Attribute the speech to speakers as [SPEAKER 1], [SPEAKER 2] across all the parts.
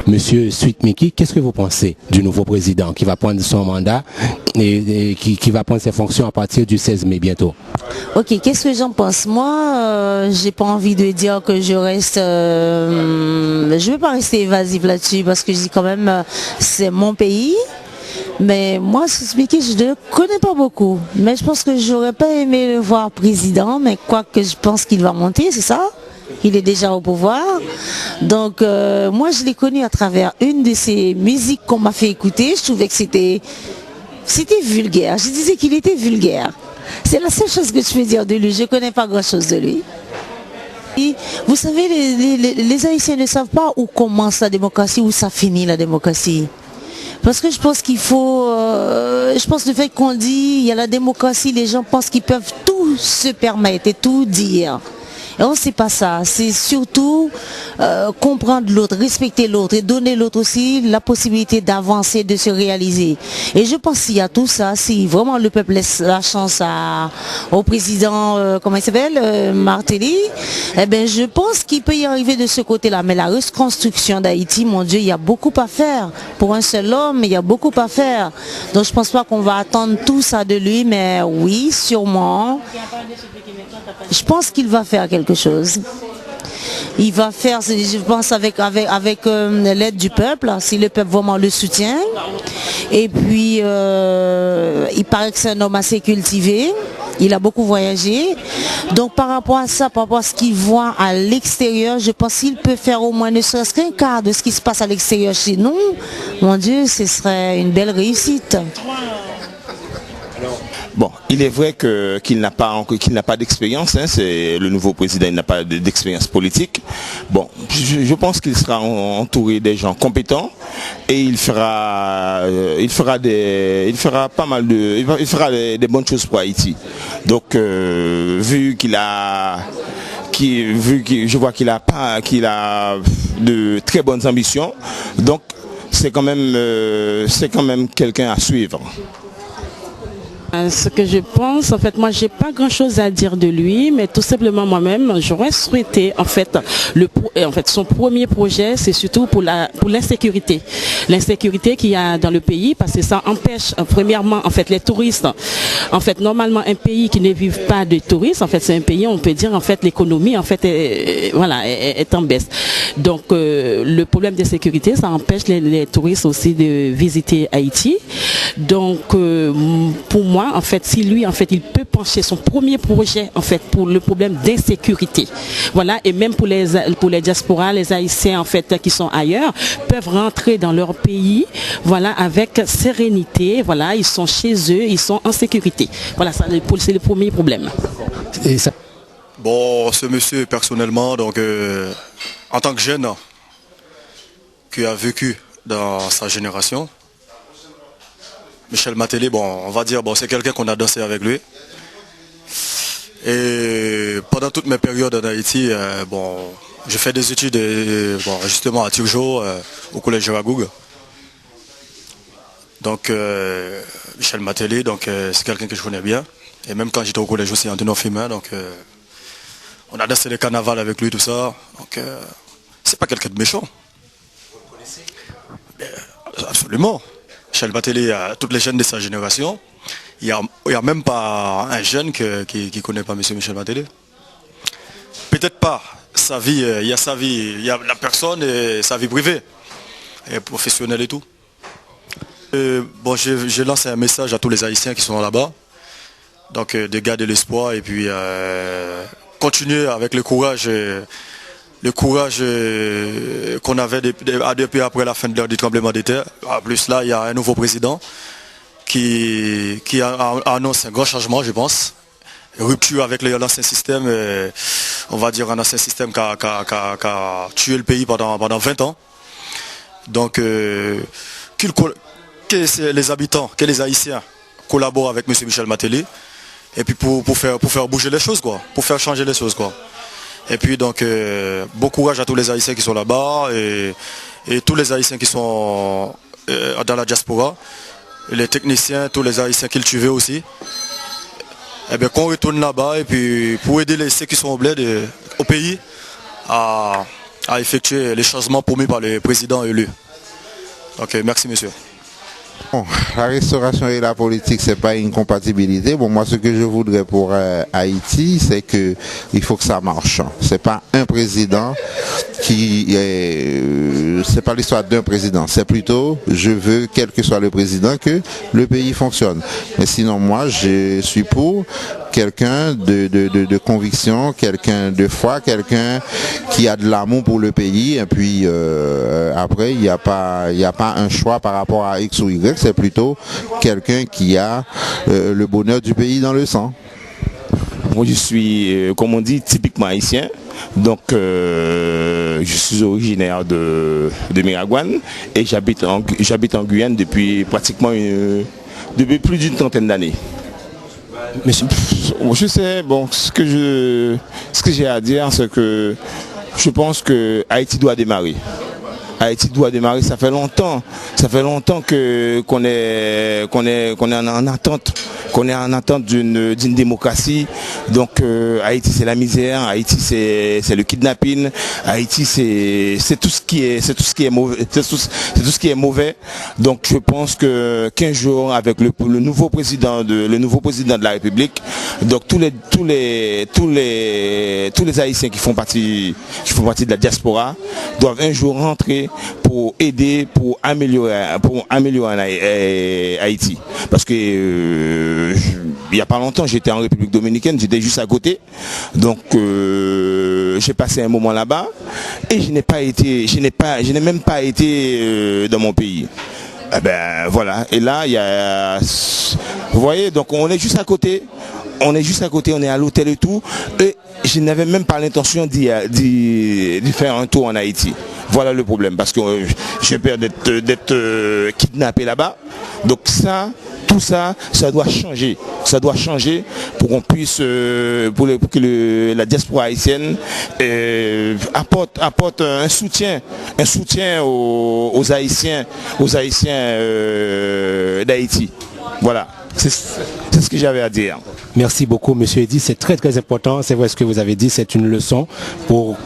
[SPEAKER 1] Monsieur Suite-Miki, qu'est-ce que vous pensez du nouveau président qui va prendre son mandat et qui va prendre ses fonctions à partir du 16 mai bientôt?
[SPEAKER 2] Ok, qu'est-ce que j'en pense? Moi, j'ai pas envie de dire que je reste... je veux pas rester évasive là-dessus parce que je dis quand même, c'est mon pays. Mais moi, Suite-Miki, je ne le connais pas beaucoup. Mais je pense que j'aurais pas aimé le voir président, mais quoi que je pense qu'il va monter, c'est ça? Il est déjà au pouvoir. Donc, moi, je l'ai connu à travers une de ses musiques qu'on m'a fait écouter. Je trouvais que c'était vulgaire. Je disais qu'il était vulgaire. C'est la seule chose que je peux dire de lui. Je ne connais pas grand-chose de lui. Et vous savez, les Haïtiens ne savent pas où commence la démocratie, où ça finit la démocratie. Parce que je pense qu'il faut... je pense le fait qu'on dit, il y a la démocratie, les gens pensent qu'ils peuvent tout se permettre et tout dire. Et on ne sait pas ça. C'est surtout comprendre l'autre, respecter l'autre et donner l'autre aussi la possibilité d'avancer, de se réaliser. Et je pense qu'il y a tout ça, si vraiment le peuple laisse la chance au président, comment il s'appelle, Martelly, eh bien je pense qu'il peut y arriver de ce côté-là. Mais la reconstruction d'Haïti, mon Dieu, il y a beaucoup à faire. Pour un seul homme, il y a beaucoup à faire. Donc je ne pense pas qu'on va attendre tout ça de lui, mais oui, sûrement. Je pense qu'il va faire quelque chose. Il va faire, je pense, avec l'aide du peuple, si le peuple vraiment le soutient. Et puis, il paraît que c'est un homme assez cultivé. Il a beaucoup voyagé. Donc, par rapport à ça, par rapport à ce qu'il voit à l'extérieur, je pense qu'il peut faire au moins ne serait-ce qu'un quart de ce qui se passe à l'extérieur chez nous. Mon Dieu, ce serait une belle réussite.
[SPEAKER 3] Bon, il est vrai qu'il n'a pas d'expérience, hein, c'est le nouveau président, il n'a pas d'expérience politique. Bon, je pense qu'il sera entouré des gens compétents et il fera des bonnes choses pour Haïti. Donc, je vois qu'il a de très bonnes ambitions, donc c'est quand même quelqu'un à suivre.
[SPEAKER 4] Ce que je pense, en fait, moi, j'ai pas grand-chose à dire de lui, mais tout simplement moi-même, j'aurais souhaité, en fait, son premier projet, c'est surtout pour l'insécurité, l'insécurité qu'il y a dans le pays, parce que ça empêche, premièrement, en fait, les touristes. En fait, normalement, un pays qui ne vit pas de touristes, en fait, c'est un pays, on peut dire, en fait, l'économie, en fait, est en baisse. Donc, le problème de sécurité, ça empêche les touristes aussi de visiter Haïti. Donc, pour moi, en fait, si lui, en fait, il peut pencher son premier projet, en fait, pour le problème d'insécurité. Voilà, et même pour les diasporas, les Haïtiens, en fait, qui sont ailleurs, peuvent rentrer dans leur pays, voilà, avec sérénité. Voilà, ils sont chez eux, ils sont en sécurité. Voilà, c'est le premier problème.
[SPEAKER 1] Et ça...
[SPEAKER 5] Bon, ce monsieur, personnellement, donc, en tant que jeune, qui a vécu dans sa génération, Michel Martelly, bon, on va dire, bon, c'est quelqu'un qu'on a dansé avec lui. Et pendant toutes mes périodes en Haïti, bon, j'ai fait des études, justement à Turgeau, au collège Giragoug. Donc, Michel Martelly, donc, c'est quelqu'un que je connais bien. Et même quand j'étais au collège aussi, Antonin Fimin, donc, on a dansé le carnaval avec lui, tout ça. Donc, c'est pas quelqu'un de méchant. Vous le connaissez? Absolument. Michel Martelly, toutes les jeunes de sa génération, il n'y a même pas un jeune qui ne connaît pas M. Michel Martelly. Peut-être pas sa vie, il y a sa vie, il y a la personne et sa vie privée, et professionnelle et tout. Bon, j'ai lancé un message à tous les Haïtiens qui sont là-bas, donc de garder l'espoir et puis continuer avec le courage. Le courage qu'on avait depuis après la fin du tremblement de terre. En plus là, il y a un nouveau président qui annonce un grand changement, je pense. Rupture avec l'ancien système, on va dire un ancien système qui a tué le pays pendant 20 ans. Donc, que les habitants, que les Haïtiens collaborent avec M. Michel Martelly, et puis pour faire bouger les choses, quoi, pour faire changer les choses, quoi. Et puis donc, bon courage à tous les Haïtiens qui sont là-bas et tous les Haïtiens qui sont dans la diaspora, les techniciens, tous les Haïtiens cultivés aussi. Et bien qu'on retourne là-bas et puis pour aider ceux qui sont au bled au pays à à effectuer les changements promis par les présidents élus. Donc merci monsieur.
[SPEAKER 6] Bon, la restauration et la politique, c'est pas une compatibilité. Bon, moi, ce que je voudrais pour Haïti, c'est que il faut que ça marche. C'est pas un président c'est pas l'histoire d'un président. C'est plutôt, je veux, quel que soit le président, que le pays fonctionne. Mais sinon, moi, je suis pour quelqu'un de conviction, quelqu'un de foi, quelqu'un qui a de l'amour pour le pays. Et puis après, il n'y a pas un choix par rapport à X ou Y. C'est plutôt quelqu'un qui a le bonheur du pays dans le sang.
[SPEAKER 3] Moi, je suis, comme on dit, typiquement haïtien. Donc, je suis originaire de Miragouane et j'habite en Guyane depuis pratiquement depuis plus d'une trentaine d'années. Je sais, bon, ce que j'ai à dire, c'est que je pense que Haïti doit démarrer. Haïti doit démarrer, ça fait longtemps qu'on est en attente d'une démocratie. Donc Haïti c'est la misère, Haïti c'est le kidnapping, Haïti c'est tout ce qui est mauvais, Donc je pense que 15 jours avec le nouveau président de la République, donc tous les Haïtiens qui font partie de la diaspora doivent un jour rentrer pour aider, pour améliorer Haïti. Parce que il n'y a pas longtemps, j'étais en République dominicaine, j'étais juste à côté. Donc j'ai passé un moment là-bas et je n'ai même pas été dans mon pays. Eh ben voilà. Et là, il y a, vous voyez, donc on est juste à côté. On est à l'hôtel et tout. Et je n'avais même pas l'intention d'y faire un tour en Haïti. Voilà le problème, parce que j'ai peur d'être kidnappé là-bas. Donc tout ça doit changer. Ça doit changer pour qu'on puisse, pour que la diaspora haïtienne apporte un soutien aux Haïtiens d'Haïti. Voilà. C'est ce que j'avais à dire.
[SPEAKER 1] Merci beaucoup, monsieur Eddy. C'est très très important. C'est vrai ce que vous avez dit. C'est une leçon pour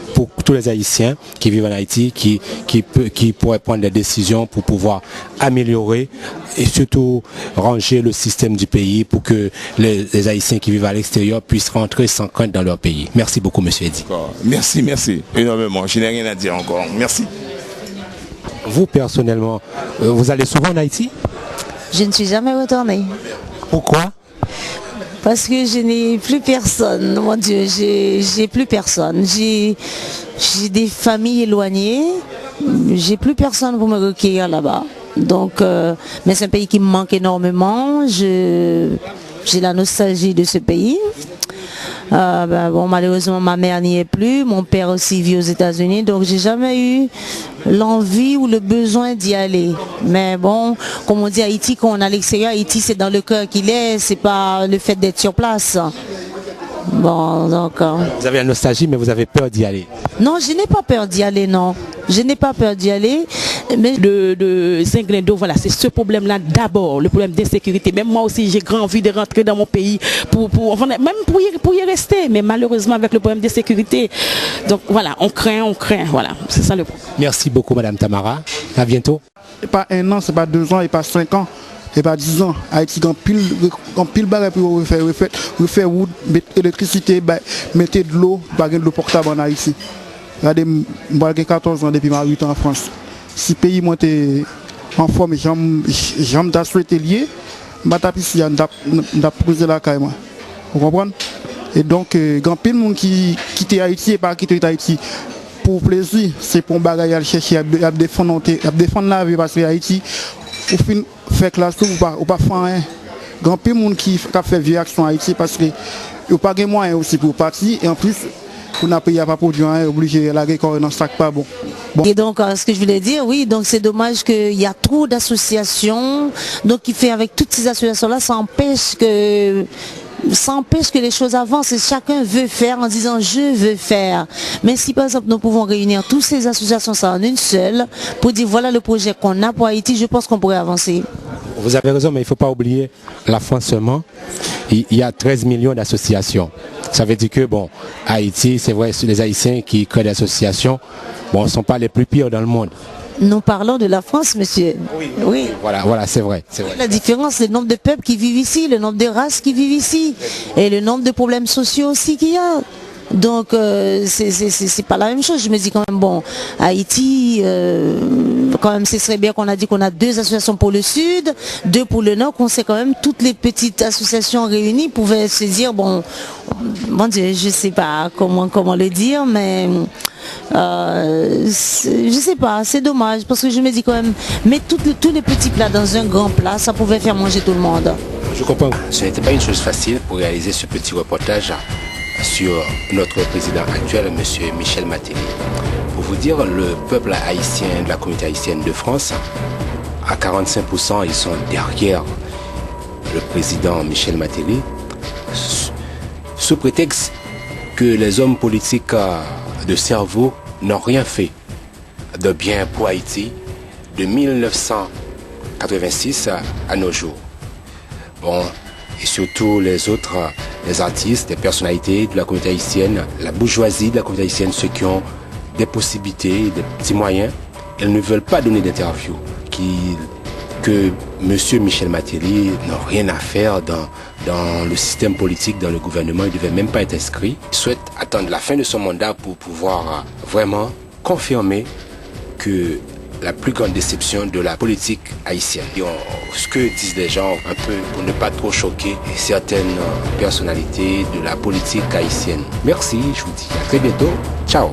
[SPEAKER 1] tous les Haïtiens qui vivent en Haïti, qui pourraient prendre des décisions pour pouvoir améliorer et surtout ranger le système du pays pour que les Haïtiens qui vivent à l'extérieur puissent rentrer sans crainte dans leur pays. Merci beaucoup, monsieur Eddy.
[SPEAKER 3] Merci énormément. Je n'ai rien à dire encore. Merci.
[SPEAKER 1] Vous, personnellement, vous allez souvent en Haïti?
[SPEAKER 2] Je ne suis jamais retournée.
[SPEAKER 1] Pourquoi?
[SPEAKER 2] Parce que je n'ai plus personne, mon Dieu, j'ai plus personne. J'ai des familles éloignées, j'ai plus personne pour me recueillir là-bas. Donc, mais c'est un pays qui me manque énormément. J'ai la nostalgie de ce pays. Bon, malheureusement, ma mère n'y est plus, mon père aussi vit aux États-Unis, donc j'ai jamais eu l'envie ou le besoin d'y aller. Mais bon, comme on dit Haïti, quand on est à l'extérieur, Haïti c'est dans le cœur qu'il est, c'est pas le fait d'être sur place. Bon, donc...
[SPEAKER 1] Vous avez la nostalgie, mais vous avez peur d'y aller?
[SPEAKER 2] Non, je n'ai pas peur d'y aller, non. Je n'ai pas peur d'y aller. Mais
[SPEAKER 4] de Zinglendo, voilà, c'est ce problème-là d'abord, le problème d'insécurité. Même moi aussi, j'ai grand envie de rentrer dans mon pays, même pour y rester, mais malheureusement avec le problème d'insécurité. Donc voilà, on craint, voilà, c'est ça le problème.
[SPEAKER 1] Merci beaucoup, Madame Tamara. À bientôt.
[SPEAKER 7] C'est pas 1 an, c'est pas 2 ans, et pas 5 ans. Et pas 10 ans, Haïti quand pile barre pour refaire route, mettre électricité, mettre de l'eau, pas de l'eau portable en Haïti. Regardez, j'ai 14 ans depuis ma 8 ans en France. Si le pays monte en forme, j'aime souhaiter lié, je vais poser la caille. Vous comprenez? Et donc, quand pile monde qui quitte Haïti et pas quitter Haïti pour plaisir, c'est pour bagaille à chercher, à défendre la vie parce que Haïti, au fin fait classe ou pas faire rien. Grand peu de monde qui fait vieille action en Haïti parce que il pas de moyens aussi pour partir et en plus pour n'a payer pas produire rien obligé la récolte dans sac pas bon.
[SPEAKER 2] Et donc ce que je voulais dire, oui, donc c'est dommage qu'il y a trop d'associations, donc qui fait avec toutes ces associations là, ça empêche que les choses avancent et chacun veut faire en disant je veux faire. Mais si par exemple nous pouvons réunir toutes ces associations ça en une seule pour dire voilà le projet qu'on a pour Haïti, je pense qu'on pourrait avancer.
[SPEAKER 1] Vous avez raison, mais il ne faut pas oublier la France seulement. Il y a 13 millions d'associations. Ça veut dire que, bon, Haïti, c'est vrai, les Haïtiens qui créent des associations, bon, ne sont pas les plus pires dans le monde.
[SPEAKER 2] Nous parlons de la France, monsieur. Oui.
[SPEAKER 1] Voilà, c'est vrai.
[SPEAKER 2] La différence, c'est le nombre de peuples qui vivent ici, le nombre de races qui vivent ici, et le nombre de problèmes sociaux aussi qu'il y a. Donc, c'est pas la même chose. Je me dis quand même, bon, Haïti, quand même, ce serait bien qu'on a dit qu'on a 2 associations pour le Sud, 2 pour le Nord, qu'on sait quand même toutes les petites associations réunies pouvaient se dire, bon Dieu, je sais pas comment le dire, mais je sais pas, c'est dommage, parce que je me dis quand même, mettre tous les petits plats dans un grand plat, ça pouvait faire manger tout le monde.
[SPEAKER 1] Je comprends.
[SPEAKER 8] Ce n'était pas une chose facile pour réaliser ce petit reportage sur notre président actuel, M. Michel Martelly. Pour vous dire, le peuple haïtien, de la communauté haïtienne de France, à 45%, ils sont derrière le président Michel Martelly, sous prétexte que les hommes politiques de cerveau n'ont rien fait de bien pour Haïti de 1986 à nos jours. Bon, et surtout les artistes, les personnalités de la communauté haïtienne, la bourgeoisie de la communauté haïtienne, ceux qui ont des possibilités, des petits moyens, ils ne veulent pas donner d'interview. Que M. Michel Martelly n'a rien à faire dans le système politique, dans le gouvernement, il ne devait même pas être inscrit. Il souhaite attendre la fin de son mandat pour pouvoir vraiment confirmer que la plus grande déception de la politique haïtienne. Ce que disent les gens, un peu pour ne pas trop choquer certaines personnalités de la politique haïtienne. Merci, je vous dis à très bientôt. Ciao.